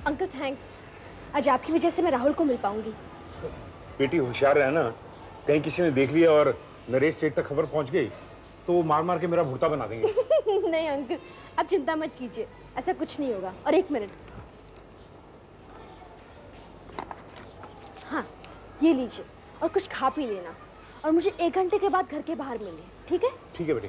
Uncle thanks, आज आपकी वजह से मैं राहुल को मिल पाऊंगी। बेटी होशियार है ना, कहीं किसी ने देख लिया और नरेश सेठ तक खबर पहुंच गई तो वो मार मार के मेरा भुर्ता बना देंगे। नहीं अंकल, आप चिंता मत कीजिए, ऐसा कुछ नहीं होगा। और एक मिनट, हाँ ये लीजिए और कुछ खा पी लेना, और मुझे 1 घंटे के बाद घर के बाहर मिलिए, ठीक है? ठीक है बेटी।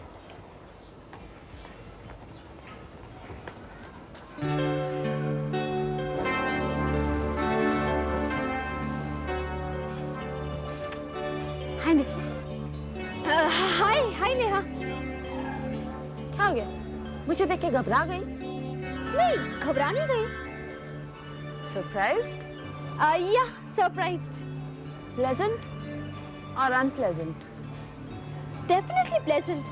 हाय निकी। हाय हाय नेहा। क्या हो गया? मुझे देख के घबरा गई? नहीं, घबरा नहीं गई। सरप्राइज्ड? या सरप्राइज्ड। प्लेजेंट और अनप्लेजेंट? Definitely pleasant.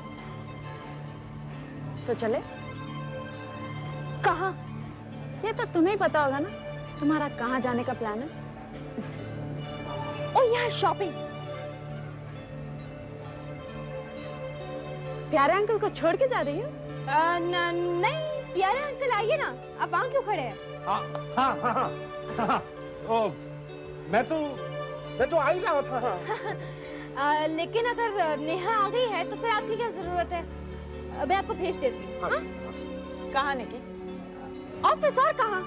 तो चले? कहाँ? ये तो तुम्हें ही पता होगा ना, तुम्हारा कहाँ जाने का प्लान है? ओ यहाँ शॉपिंग। प्यारे अंकल को छोड़ के जा रही हो? नहीं प्यारे अंकल, आइए ना, आप वहाँ क्यों खड़े हैं? हाँ हाँ हाँ हाँ, हाँ। ओ, मैं तो आ ही रहा था। लेकिन अगर नेहा आ गई है तो फिर आपकी क्या जरूरत है? मैं आपको भेज देती हूँ। हाँ। कहाँ निकी? ऑफिस, और कहाँ?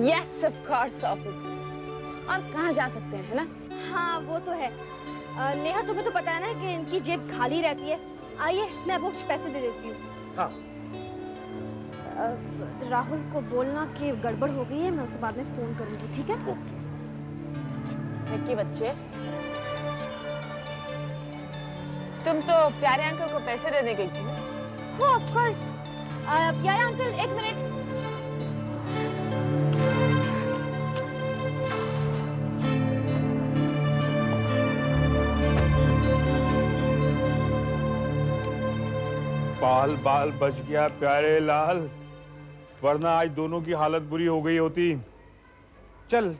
Yes of course office. और कहाँ जा सकते हैं, है ना? हाँ वो तो है। नेहा तुम्हें तो पता है ना कि इनकी जेब खाली रहती है। आइए मैं आपको कुछ पैसे दे देती हूँ। हाँ। राहुल को बोलना कि गड़बड़ हो गई है, मैं उसे बाद में फोन करूंगी, ठीक है? ओके। निक्की बच्चे, तुम तो प्यारे अंकल को पैसे देने गई थी ना? हाँ ऑफ कोर्स। प्यारे अंकल एक मिनट। बाल बाल बच गया प्यारे लाल, वरना आज दोनों की हालत बुरी हो गई होती। चल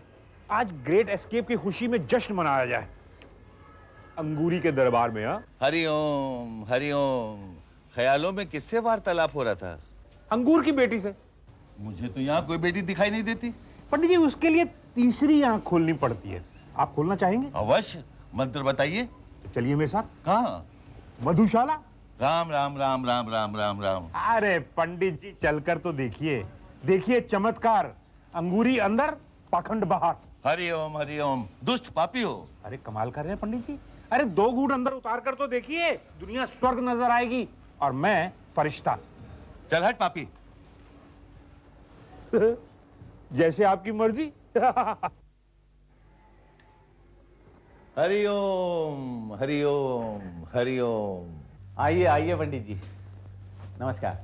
आज ग्रेट एस्केप की खुशी में जश्न मनाया जाए अंगूरी के दरबार में। हाँ हरिओम हरिओम। ख्यालों में किससे वार्तालाप हो रहा था? अंगूर की बेटी से। मुझे तो यहाँ कोई बेटी दिखाई नहीं देती। पंडित जी उसके लिए तीसरी आंख खोलनी पड़ती है, आप खोलना चाहेंगे? अवश्य, मंत्र बताइए। चलिए मेरे साथ। कहाँ? मधुशाला। राम राम राम राम राम राम राम। अरे पंडित जी चलकर तो देखिए, देखिए चमत्कार, अंगूरी अंदर पाखंड बाहर। हरिओम हरिओम। दुष्ट पापी हो। अरे कमाल कर रहे हैं पंडित जी, अरे 2 घूंट अंदर उतार कर तो देखिए, दुनिया स्वर्ग नजर आएगी और मैं फरिश्ता। चल हट पापी। जैसे आपकी मर्जी। हरिओम हरिओम हरिओम। आइए आइए पंडित जी, नमस्कार।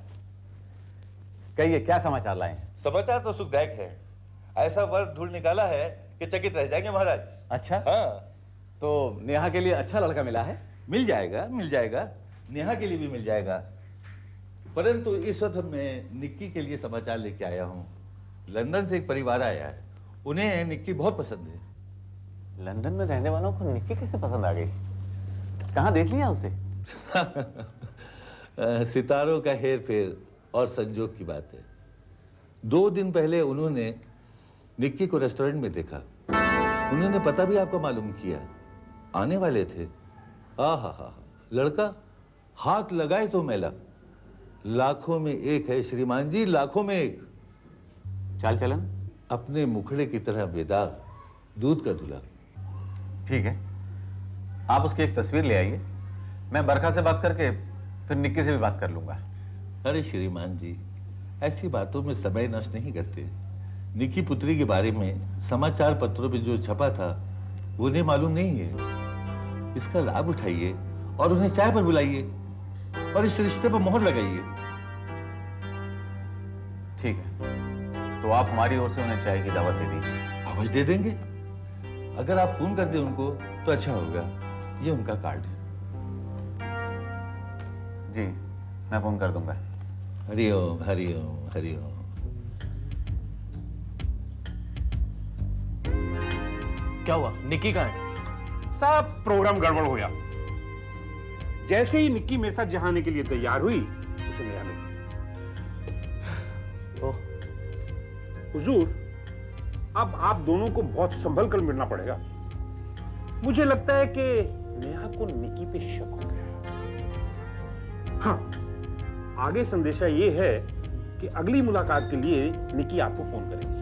कहिए क्या समाचार लाए हैं? समाचार तो सुखदायक है। ऐसा वर ढूंढ निकाला है कि चकित रह जाएंगे महाराज। अच्छा, हाँ, तो नेहा के लिए अच्छा लड़का मिला है? मिल जाएगा मिल जाएगा, नेहा के लिए भी मिल जाएगा। परंतु इस वक्त मैं निक्की के लिए समाचार लेके आया हूँ। लंदन से एक परिवार आया है, उन्हें निक्की बहुत पसंद है। लंदन में रहने वालों को निक्की कैसे पसंद आ गई? कहाँ देख लिया उसे? सितारों का हेर फेर और संजोग की बात है। 2 दिन पहले उन्होंने निक्की को रेस्टोरेंट में देखा। उन्होंने पता भी आपको मालूम किया, आने वाले थे। हा, लड़का हाथ लगाए तो मैला। लाखों में एक है श्रीमान जी, लाखों में एक। चाल चलन? अपने मुखड़े की तरह बेदाग, दूध का दूल्हा। ठीक है, आप उसकी एक तस्वीर ले आइए, मैं बरखा से बात करके फिर निक्की से भी बात कर लूंगा। अरे श्रीमान जी, ऐसी बातों में समय नष्ट नहीं करते। निक्की पुत्री के बारे में समाचार पत्रों में जो छपा था वो उन्हें मालूम नहीं है। इसका लाभ उठाइए और उन्हें चाय पर बुलाइए और इस रिश्ते पर मोहर लगाइए। ठीक है, तो आप हमारी ओर से उन्हें चाय की दावत दे दीजिए। अवश्य दे देंगे। अगर आप फोन कर दें उनको तो अच्छा होगा। ये उनका कार्ड है। जी, मैं फोन कर दूंगा। हरिओम हरिओम हरिओम। क्या हुआ? निक्की कहाँ है? सब प्रोग्राम गड़बड़ हो गया। जैसे ही निक्की मेरे साथ जहाँ आने के लिए तैयार हुई, उसे ले आ गई। ओह, हुजूर, अब आप दोनों को बहुत संभल कर मिलना पड़ेगा। मुझे लगता है कि नेहा को निकी पे शक हो गया। हाँ, आगे संदेशा ये है कि अगली मुलाकात के लिए निकी आपको फोन करेगी।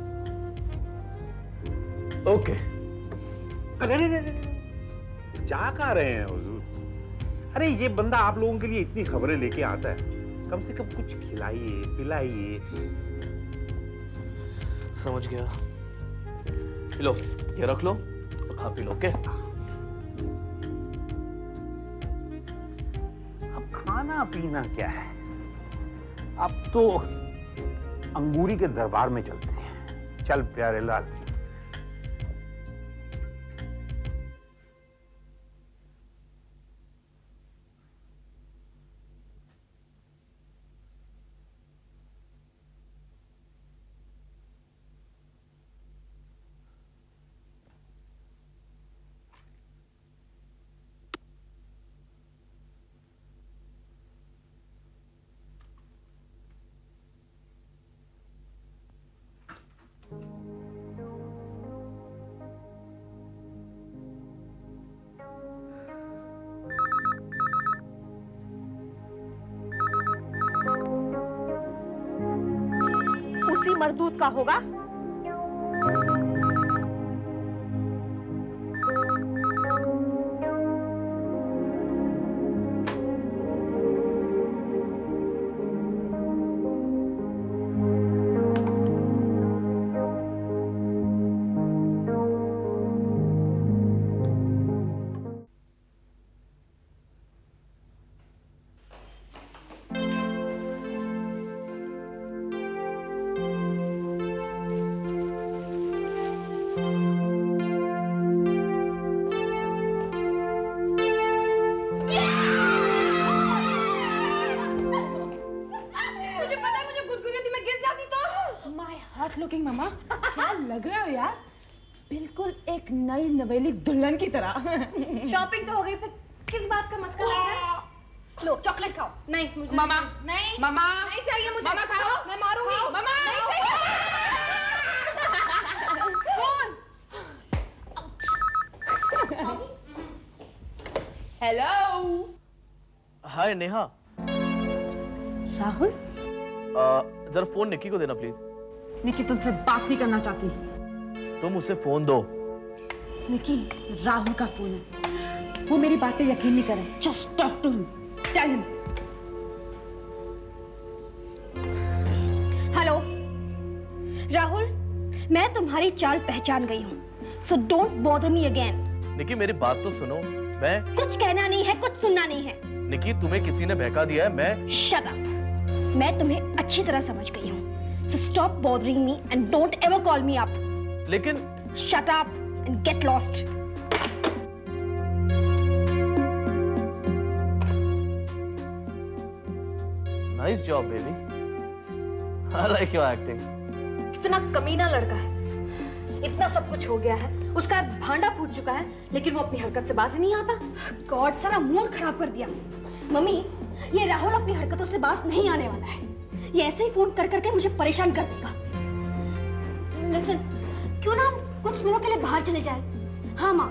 ओके। अरे जा कहाँ रहे हैं हुजूर? अरे ये बंदा आप लोगों के लिए इतनी खबरें लेके आता है, कम से कम कुछ खिलाइए पिलाइए। समझ गया। लो, ये रख लो और खा पी लो। ओके। अब खाना पीना क्या है, अब तो अंगूरी के दरबार में चलते हैं। चल प्यारे लाल। उसी मरदूत का होगा। मुझे पता है, मुझे गुदगुदी होती, मैं गिर जाती तो। माय हॉट लुकिंग मम्मा, क्या लग रहे हो यार, बिल्कुल एक नई नवेली दुल्हन की तरह। शॉपिंग तो हो गई, फिर किस बात का मस्का लग रहा है? लो चॉकलेट खाओ। नहीं मुझे मामा, नहीं मामा, नहीं चाहिए मुझे। मामा खाओ। मैं मारूंगी। मामा, नहीं चाहिए। Phone. Hello hi Neha. Rahul, जरा फोन निकी को देना प्लीज। निकी तुमसे बात नहीं करना चाहती। तुम उसे फोन दो। निकी, राहुल का फोन है, वो मेरी बात पे यकीन नहीं करे। Just talk to him, tell him. Hello Rahul, मैं तुम्हारी चाल पहचान गई हूँ, so don't bother me again. Nikki मेरी बात तो सुनो। मैं कुछ कहना नहीं है, कुछ सुनना नहीं है। निकी, तुम्हें किसी ने बहका दिया है। मैं शट अप। मैं तुम्हें अच्छी तरह समझ गई हूँ, so stop bothering me and don't ever call me up. लेकिन shut up and get lost. Nice job baby, I like your acting. कितना कमीना लड़का है, इतना सब कुछ हो गया है, उसका भांडा फूट चुका है, लेकिन वो अपनी हरकत से बाज ही नहीं आता। गॉड, सारा मूड खराब कर दिया। मम्मी, ये राहुल अपनी हरकतों से बाज नहीं आने वाला है। ये ऐसे ही फोन कर करके मुझे परेशान कर देगा। लिसन, क्यों ना हम कुछ दिनों के लिए बाहर चले जाए? हाँ माँ,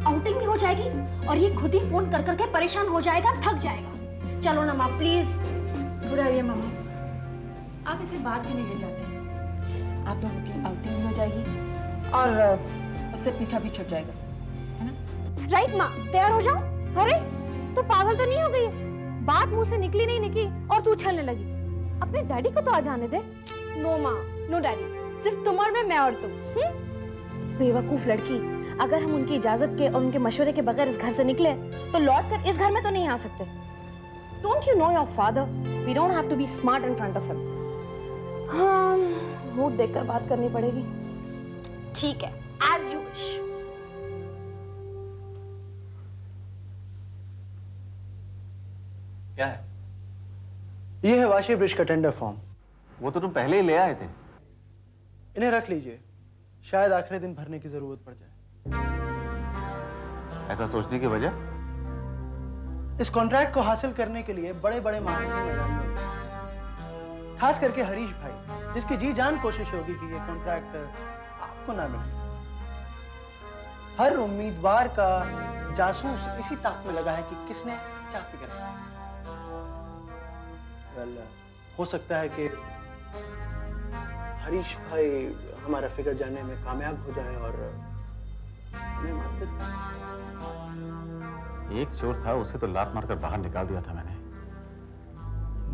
आउटिंग भी हो जाएगी और ये खुद ही फोन कर करके परेशान हो जाएगा, थक जाएगा। चलो ना माँ प्लीज। बुरा है मम्मा, आप इसे बाहर क्यों नहीं ले जाते? आप लोगों की आउटिंग भी हो जाएगी और उससे पीछा भी छुट जाएगा, है ना? राइट माँ, तैयार हो जाओ। अरे तू पागल तो नहीं हो गई? बात मुंह से निकली नहीं निकी और तू उछलने लगी। अपने डैडी को तो आ जाने दे। नो माँ, नो डैडी, सिर्फ तुम और मैं और तुम। बेवकूफ लड़की, अगर हम उनकी इजाजत के और उनके मशवरे के बगैर इस घर से निकले तो लौट कर इस घर में तो नहीं आ सकते। Don't you know your father? We don't have to be smart in front of him. हाँ, मूड देखकर बात करनी पड़ेगी। ठीक है, एज यू विश। क्या है? ये है वाशी ब्रिज का टेंडर फॉर्म। वो तो तुम पहले ही ले आए थे। इन्हें रख लीजिए, शायद आखिरी दिन भरने की जरूरत पड़ जाए। ऐसा सोचने की वजह? इस कॉन्ट्रैक्ट को हासिल करने के लिए बड़े बड़े मार्केटिंग लगानी होती है, खास करके हरीश भाई। जिसकी जी जान कोशिश होगी कि ये कॉन्ट्रैक्ट आपको ना मिले। हर उम्मीदवार का जासूस इसी ताक में लगा है कि किसने क्या फिक्र है। वेल, हो सकता है कि हरीश भाई हमारा फिगर जानने में कामयाब हो जाए और हमें माफ कर दें। एक चोर था, उसे तो लात मारकर बाहर निकाल दिया था मैंने।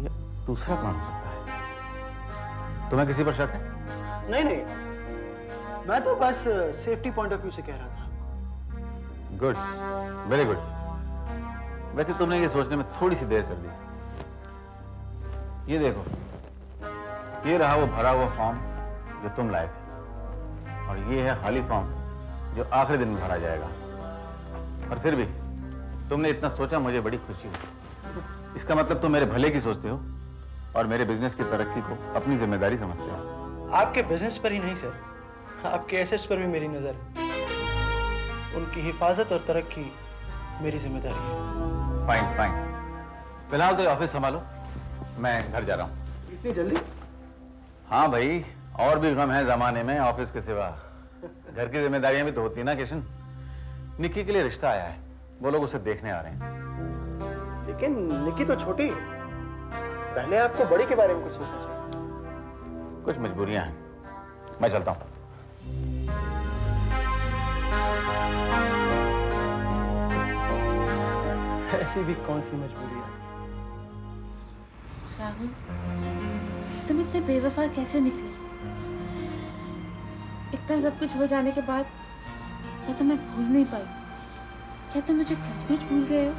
ये दूसरा कौन हो सकता है? तुम्हें किसी पर शक है? नहीं नहीं, मैं तो बस सेफ्टी पॉइंट ऑफ व्यू से कह रहा था। Good, very good. वैसे तुमने ये सोचने में थोड़ी सी देर कर दी। ये देखो, ये रहा वो भरा हुआ फॉर्म जो तुम लाए थे, और ये है खाली फॉर्म जो आखिरी दिन में भरा जाएगा। और फिर भी तुमने इतना सोचा, मुझे बड़ी खुशी हुई। इसका मतलब तुम मेरे भले की सोचते हो और मेरे बिजनेस की तरक्की को अपनी जिम्मेदारी समझते हो। आपके बिजनेस पर ही नहीं सर, आपके एसेट्स पर भी मेरी नजर है। उनकी हिफाजत और तरक्की मेरी जिम्मेदारी है। फाइन फाइन, फिलहाल तो ये ऑफिस संभालो, मैं घर जा रहा हूँ। इतनी जल्दी? हाँ भाई, और भी गम है जमाने में ऑफिस के सिवा। घर की जिम्मेदारियां भी तो होती है ना किशन। निक्की के लिए रिश्ता आया है, वो लोग उसे देखने आ रहे हैं। लेकिन निक्की तो छोटी है, पहले आपको बड़ी के बारे में कुछ सोचना चाहिए। कुछ मजबूरियां हैं, मैं चलता हूँ। ऐसी भी कौन सी मजबूरी है? राहुल, तुम इतने बेवफा कैसे निकले? इतना सब कुछ हो जाने के बाद मैं तुम्हें भूल नहीं पाई। क्या तुम मुझे सचमुच भूल गए हो?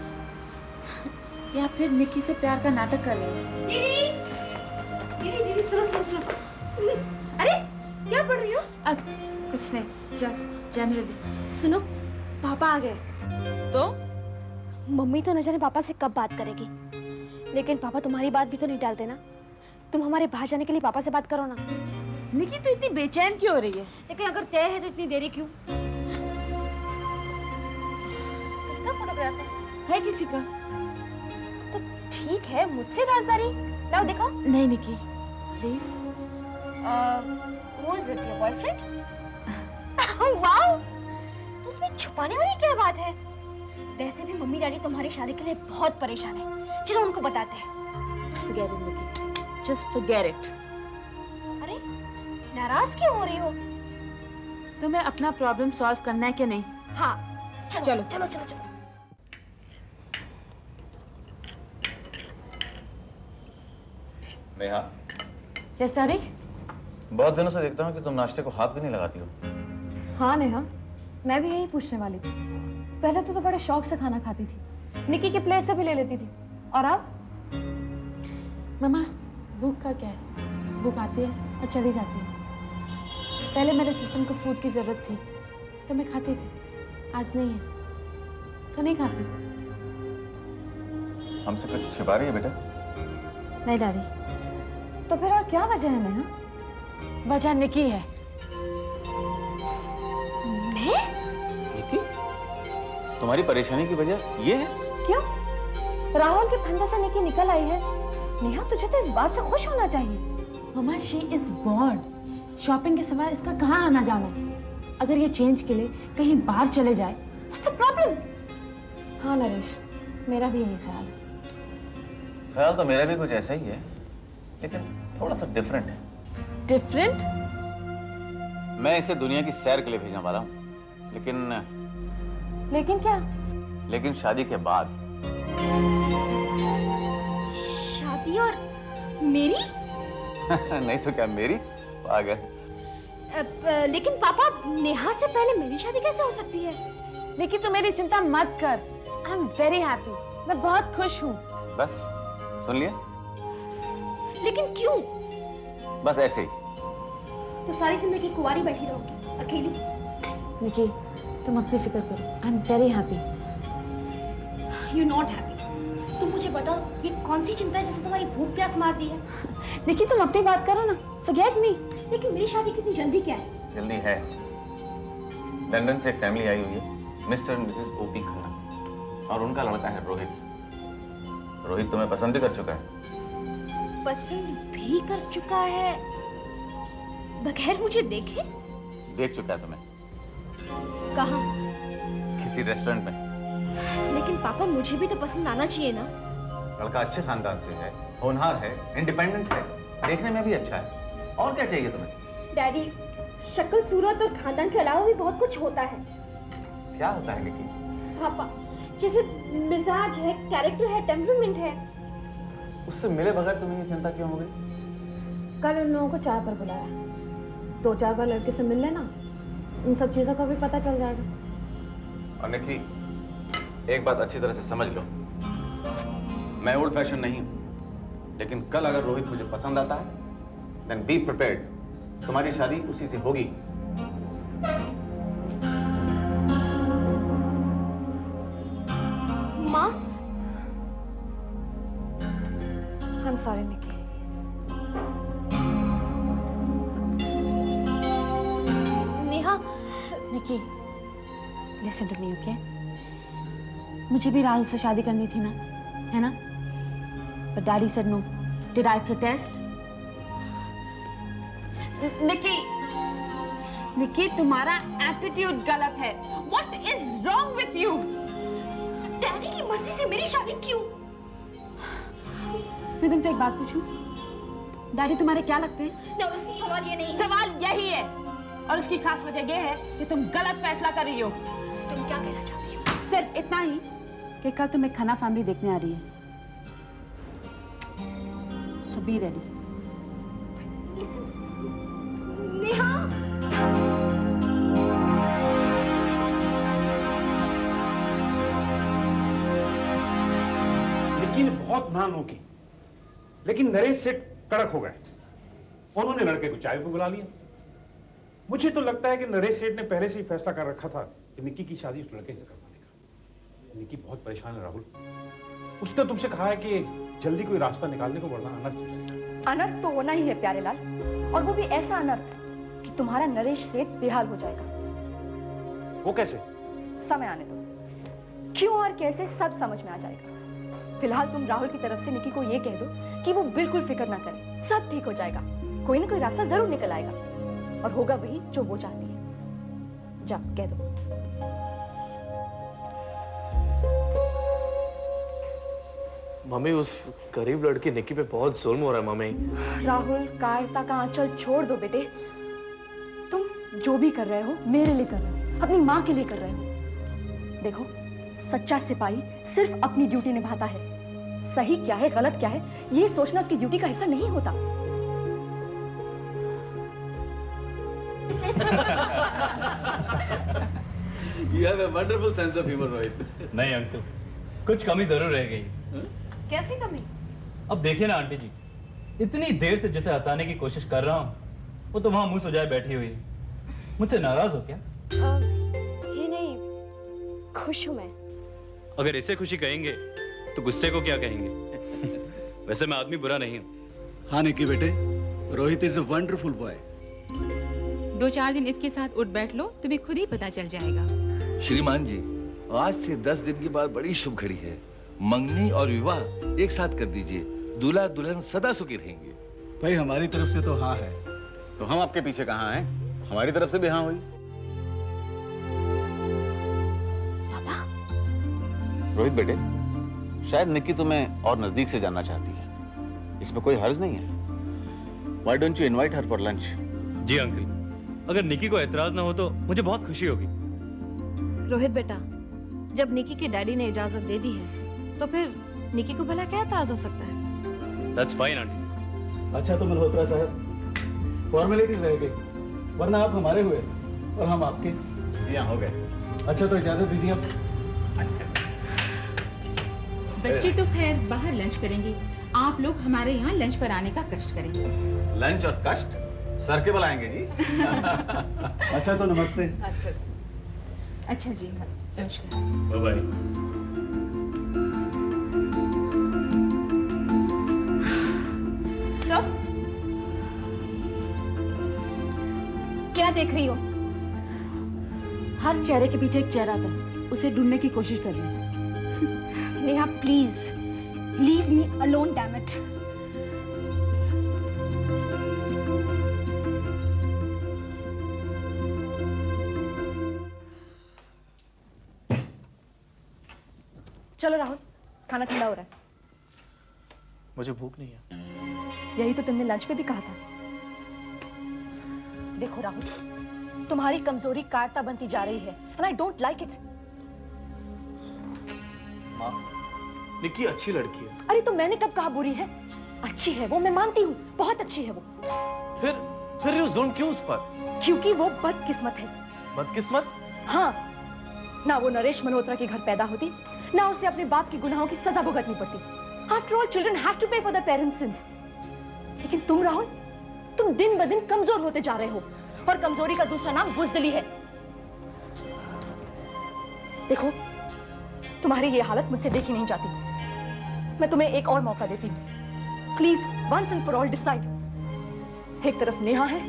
या फिर निक्की से प्यार का नाटक कर रहे हो? दीदी दीदी दीदी, सुनो सुनो सुनो। अरे क्या पढ़ रही हो? कुछ नहीं, जस्ट जाने दे। सुनो, पापा आ गए। तो मम्मी तो न जाने पापा से कब बात करेगी, लेकिन पापा तुम्हारी बात भी तो नहीं टालते ना। तुम हमारे बाहर जाने के लिए पापा से बात करो ना। निक्की तो इतनी बेचैन क्यों हो रही है? लेकिन अगर तय है तो इतनी देरी क्यों? किसका फोटोग्राफ है किसी का? तो ठीक है, मुझसे राजदारी। लाओ देखो। नहीं Nikki, please. Who is it, your boyfriend? Wow, तो उसमें छुपाने वाली क्या बात है? वैसे भी मम्मी डैडी तुम्हारी शादी के लिए बहुत परेशान है। चलो उनको बताते हैं। Forget it, Nikki, just forget it। अरे नाराज क्यों हो रही हो? तुम्हें अपना प्रॉब्लम सॉल्व करना है कि नहीं? हाँ, चलो चलो। चलो चलो चलो। नेहा, यस सारी? बहुत दिनों से देखता हूँ कि तुम नाश्ते को हाथ भी नहीं लगाती हो। हाँ नेहा, मैं भी यही पूछने वाली थी। पहले तो बड़े शौक से खाना खाती थी, निक्की की प्लेट से भी ले लेती थी, और अब? मम्मा, भूख का क्या है? भूख आती है और चली जाती है। पहले मेरे सिस्टम को फूड की जरूरत थी तो मैं खाती थी, आज नहीं है तो नहीं खाती। हमसे कुछ छिपा रही है बेटा? नहीं डैडी। तो फिर और क्या वजह है नेहा? वजह निक्की है। मैं? निक्की? तुम्हारी परेशानी की वजह ये है? क्यों? राहुल के फंदे से निक्की निकल आई है। नेहा, तुझे तो इस बात से खुश होना चाहिए। मम्मा, शी इज बोर्ड। शॉपिंग के सिवा इसका कहाँ आना जाना है? अगर ये चेंज के लिए कहीं बाहर चले जाए, व्हाट्स द प्रॉब्लम? हाँ नरेश, मेरा भी यही ख्याल है। ख्याल तो मेरा भी कुछ ऐसा ही है, लेकिन थोड़ा सा डिफरेंट है। डिफरेंट? मैं इसे दुनिया की सैर के लिए भेजने वाला हूँ, लेकिन क्या? लेकिन शादी के बाद। शादी और मेरी? नहीं तो क्या मेरी? पागल। लेकिन पापा, नेहा से पहले मेरी शादी कैसे हो सकती है? निक्की, तू मेरी चिंता मत कर। I am very happy. मैं बहुत खुश हूँ। बस सुन लिया? लेकिन क्यों? बस ऐसे ही। तो सारी जिंदगी कुंवारी बैठी रहोगी अकेली? निक्की, तुम अपनी फिक्र करो। I am very happy. You not happy. तुम मुझे बताओ, ये कौन सी चिंता है जिसने तुम्हारी भूख प्यास मार दी है? निक्की, तुम अपनी बात करो ना। Forget me. लेकिन मेरी शादी कितनी जल्दी क्या है? जल्दी है। लंदन से एक फैमिली आई हुई है, mister and Mrs OP Khanna, और उनका लड़का है रोहित। रोहित तुम्हें पसंद भी कर चुका है। पसंद भी कर चुका है? बगैर मुझे देखे? देख चुका है तुम्हें कहाँ? किसी रेस्टोरेंट में। लेकिन पापा मुझे भी तो पसंद आना चाहिए ना। लड़का अच्छे खानदान से है, होनहार है, इंडिपेंडेंट है, देखने में भी अच्छा है। और क्या चाहिए तुम्हें? डैडी, शक्ल सूरत और खानदान के अलावा भी बहुत कुछ होता है। क्या होता है निकी? पापा, जैसे मिजाज है, कैरेक्टर है, टेम्परामेंट है। उससे मिले बगैर तुम्हें ये चिंता क्यों हो गई? कल उन लोगों को चाय पर बुलाया, 2-4 बार लड़के से मिल लेना, इन सब चीजों का भी पता चल जाएगा। और निकी, एक बात अच्छी तरह से समझ लो, मैं ओल्ड फैशन नहीं हूं, लेकिन कल अगर रोहित मुझे पसंद आता है, देन बी प्रिपेयर्ड, तुम्हारी शादी उसी से होगी। माँ, I'm sorry, Nikki. Neha, Nikki, listen to me, okay? मुझे भी राहुल से शादी करनी थी ना, है ना? But Daddy said no. Did I protest? निकी, तुम्हारा एटीट्यूड गलत है। What is wrong with you? Daddy की मर्जी से मेरी शादी क्यों? मैं तुमसे एक बात पूछूं? डैडी तुम्हारे क्या लगते हैं? नहीं, उसका सवाल ये नहीं है। सवाल यही है, और उसकी खास वजह यह है कि तुम गलत फैसला कर रही हो। तुम क्या कहना चाहती हो? सिर्फ इतना ही कि कल तुम्हें खन्ना फैमिली देखने आ रही है। So be ready. Neha, Nikki ने बहुत ना नो की, लेकिन नरेश सेठ कड़क हो गए। उन्होंने लड़के को चाय पे बुला लिया। मुझे तो लगता है कि नरेश सेठ ने पहले से ही फैसला कर रखा था कि निक्की की शादी उस लड़के से करवाने का। निक्की बहुत परेशान है राहुल। उसने तुमसे कहा है कि जल्दी कोई रास्ता निकालने को, वरना अनर्थ हो जाएगा। अनर्थ तो होना ही है प्यारे लाल, और वो भी ऐसा अनर्थ कि तुम्हारा नरेश सेठ बेहाल हो जाएगा। वो कैसे? समय आने दो, क्यों और कैसे सब समझ में आ जाएगा। फिलहाल तुम राहुल की तरफ से निकी को ये कह दो कि वो बिल्कुल फिक्र ना करे, सब ठीक हो जाएगा। कोई ना कोई रास्ता जरूर निकल आएगा, और होगा वही जो वो चाहती है। जा कह दो। मम्मी, उस गरीब लड़की निक्की पे बहुत जुल्म हो रहा है मम्मी। राहुल, कायरता का आंचल छोड़ दो बेटे। तुम जो भी कर रहे हो मेरे लिए कर रहे हो, अपनी माँ के लिए कर रहे हो। देखो, सच्चा सिपाही सिर्फ अपनी ड्यूटी निभाता है। सही क्या है, गलत क्या है, ये सोचना उसकी ड्यूटी का हिस्सा नहीं होता। You have a wonderful sense of humor, Rohit. नहीं अंकल, कुछ कमी जरूर रह गई। कैसी कमी? अब देखिए ना आंटी जी, इतनी देर से जिसे हंसाने की कोशिश कर रहा हूँ, वो तो वहां मुंह सुजाए बैठी हुई है। मुझसे नाराज हो क्या? जी नहीं, खुश हूँ मैं। अगर इसे खुशी कहेंगे तो गुस्से को क्या कहेंगे? वैसे मैं आदमी बुरा नहीं हूँ। हाँ निकी बेटे, Rohit is a wonderful boy. 2-4 दिन इसके साथ उठ बैठ लो, तुम्हें खुद ही पता चल जाएगा। श्रीमान जी, आज से 10 दिन के बाद बड़ी शुभ घड़ी है। मंगनी और विवाह एक साथ कर दीजिए। दूल्हा दुल्हन सदा सुखी रहेंगे। भाई हमारी तरफ से तो हाँ है। तो हम आपके पीछे कहाँ हैं? हमारी तरफ से भी हाँ हुई। पापा, रोहित बेटे, शायद निक्की तुम्हें और नजदीक से जानना चाहती है। इसमें कोई हर्ज नहीं है। Why don't you invite her for lunch? जी अंकल, अगर निकी को एतराज ना हो तो मुझे बहुत खुशी होगी। रोहित बेटा, जब निकी के डैडी ने इजाजत दे दी है, तो फिर निकी को भला क्या एतराज हो सकता है? That's fine aunty. अच्छा तो मल्होत्रा साहब, फॉर्मेलिटीज रह गई, वरना आप हमारे हुए और हम आपके। जी हाँ, हो गए। अच्छा तो इजाजत दीजिए अब। बच्चे तो खैर बाहर लंच करेंगे, आप लोग हमारे यहाँ लंच पर आने का कष्ट करेंगे। लंच और कष्ट सर के बुलाएंगे जी। अच्छा तो नमस्ते। अच्छा जी, नमस्कार। Bye bye. सब क्या देख रही हो? हर चेहरे के पीछे एक चेहरा था, उसे ढूंढने की कोशिश कर रही हूँ। Neha, please leave me alone, damn it. चलो राहुल, खाना ठंडा हो रहा है। मुझे भूख नहीं है। यही तो तुमने लंच पे भी कहा था। देखो राहुल, तुम्हारी कमजोरी कारता बनती जा रही है and I don't like it. माँ, निक्की अच्छी लड़की है। अरे तो मैंने कब कहा बुरी है? अच्छी है वो, मैं मानती हूँ, बहुत अच्छी है वो। फिर यू जुल्म क्यों उस पर? क्योंकि वो बदकिस्मत है। बदकिस्मत? हाँ, ना वो नरेश मल्होत्रा के घर पैदा होती, ना उसे अपने बाप के गुनाहों की सजा भुगतनी पड़ती। After all children have to pay for their parents sins. लेकिन तुम राहुल, तुम दिन ब दिन कमजोर होते जा रहे हो, और कमजोरी का दूसरा नाम बुज़दिली है। देखो, तुम्हारी ये हालत मुझसे देखी नहीं जाती। मैं तुम्हें एक और मौका देती हूँ। Please once and for all decide. एक तरफ नेहा है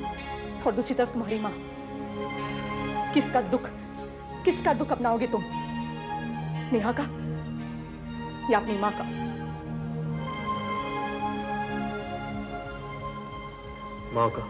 और दूसरी तरफ तुम्हारी माँ। किसका दुख अपनाओगे तुम? नेहा का या अपनी माँ का? माँ का।